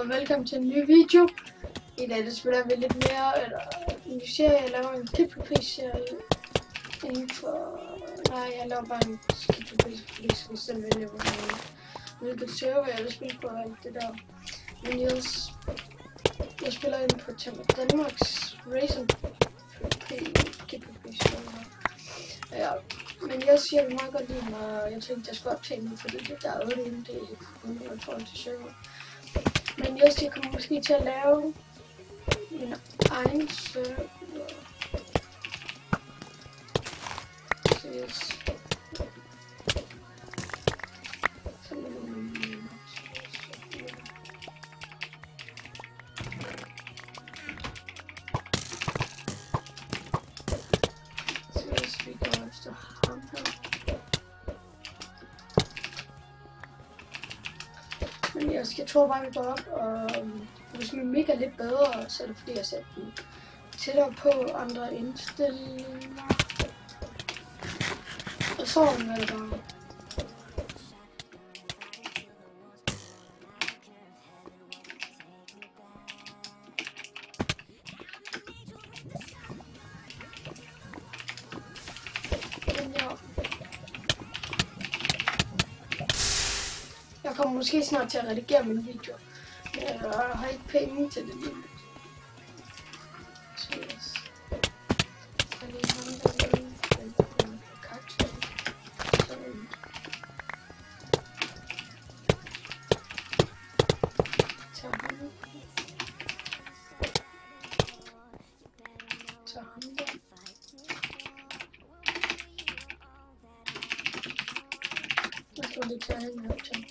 og velkommen til en ny video. I dag spiller vi lidt mere, eller en serie, jeg laver en Kipfopris-serie inden for... Nej, jeg laver bare en Kipfopris, fordi jeg skal selv vælge, hvilket server jeg vil spille på alt det der. Men jeg spiller ind på Danmarks Racing Kipfopris-server. Ja, men jeg siger meget godt lide mig, og jeg tænkte, jeg skulle optage den, fordi det der er 8 inden det er i forhold til server. Men jeg kommer måske til at lave min egen server. Vi går efter ham her. Men jeg tror bare, vi går op, og hvis min mic er lidt bedre, så er det fordi, jeg sætter den tættere på andre indstillinger. Og så er det bare. Jeg kommer måske snart til at redigere min video, men jeg har ikke penge til det lige. Så yes. Jeg lige ham derinde, en karakter. Sådan. Tag ham. Tag ham der. Jeg tror lige tage hende her til.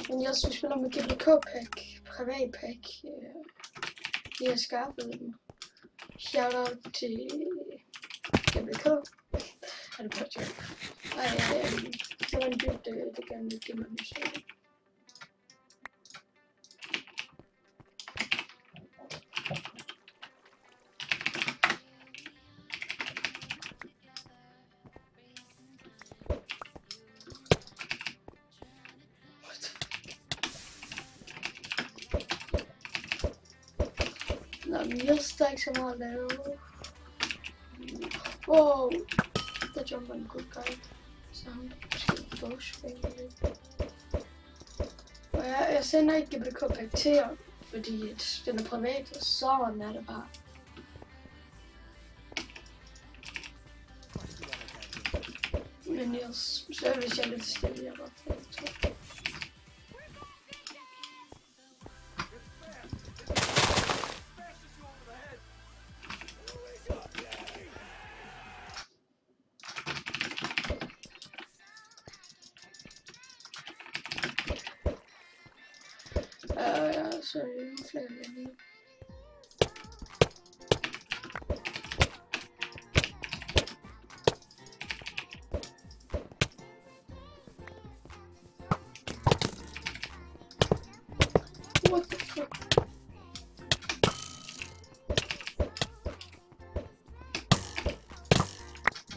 Men jeg synes, vi spiller med GBK-pack, privat-pack. Jeg har skaffet den. Shoutout til GBK. Er det godt, ja? Ej, det var en dybt, det gerne vil give mig en serie. Nå, men jeg står ikke så meget at lave. Wow, der jumper en good guy. Så han måske bogsvinger lidt. Og jeg sender ikke GBK-pack til jer, fordi den er privat, og sådan er det bare. Men så hvis jeg er lidt stille, jeg bare får det. Ja, så er det flere venner. What the fuck?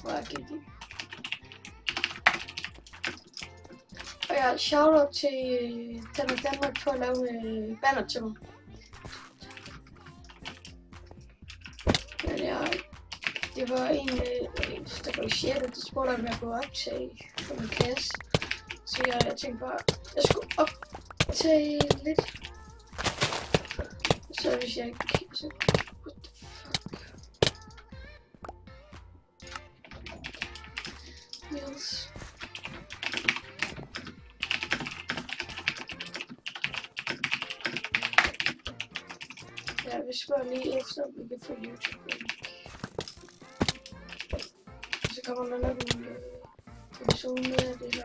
Hvor er det? Og ja, shoutout til Danmark for at lave banner til mig. Men ja, det var en, der var i 6. der spurgte om jeg kunne optage for min klasse. Så jeg tænkte bare, jeg skulle optage lidt. Så hvis jeg ikke... Så, what the fuck? Niels. Ja, vi spørger lige efter, om vi kan få YouTube-link. Så kommer der nok en episode med af det her.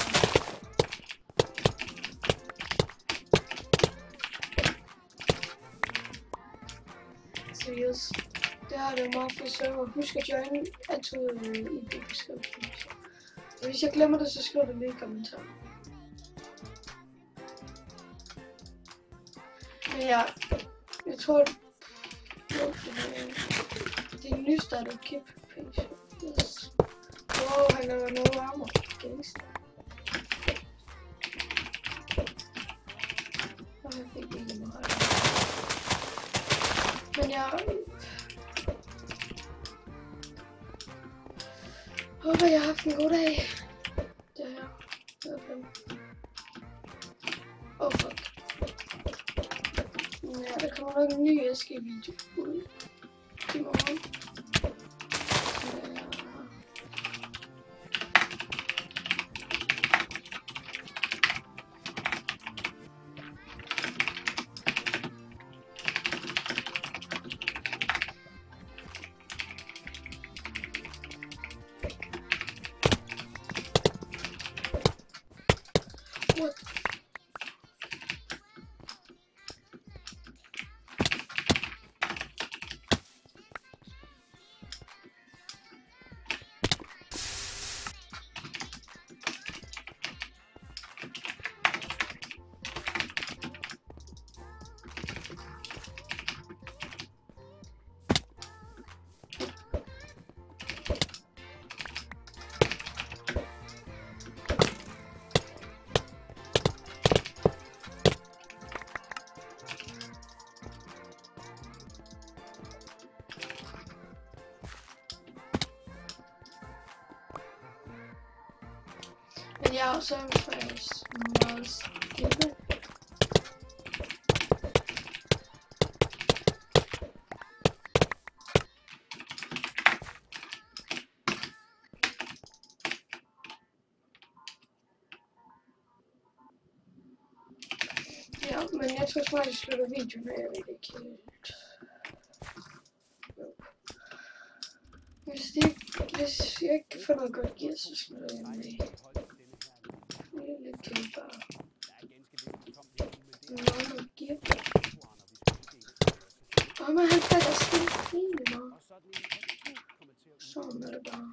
Seriøst. Det her er meget for server. Husk at join altid i beskrivelsen. Og hvis jeg glemmer det, så skriv det lige i kommentaren. Men ja, jeg tror det er en nystartet Kipfopris. Yes. Wow, han laver noget armor. Gangster. Og jeg fik ikke meget. Men jeg håber, jeg har haft en god dag. Det her. Oh fuck. Ja, der kommer nok en ny æske-video ud i morgen. What? Men jeg er også faktisk meget stille. Ja, men jeg tror faktisk, jeg slutter videoen, og jeg ved ikke helt. Hvis jeg ikke kan få noget godt gear, så slutter jeg med. Det er lidt til bare. Noget gear. Men han falder stille rimelig meget. Sådan er det bare.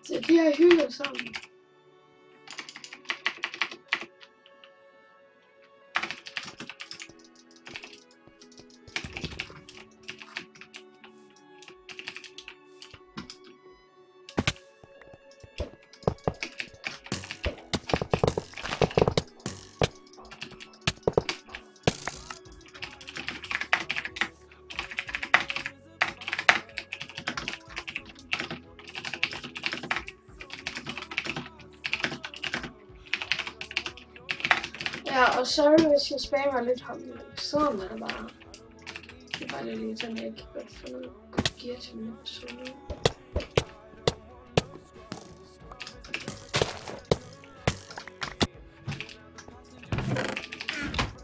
Så de har hygget sammen. Ja, og sorry hvis jeg spammer lidt ham. Sådan er det bare. Det er bare det lige sådan, jeg ikke kan godt få noget godt gear til min episode.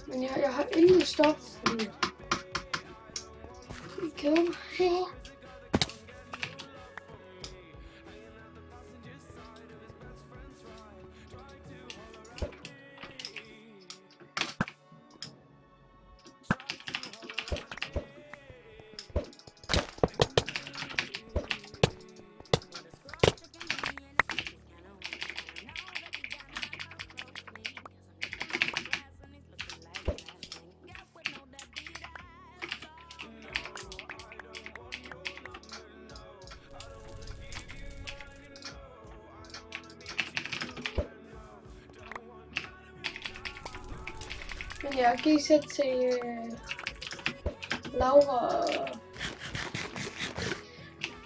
Men jeg har ingen stof. I kæder mig her. Men jeg kan sætte til Laura.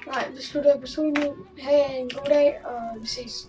Nej, vi slutter episoden nu. Ha' en god dag, og vi ses.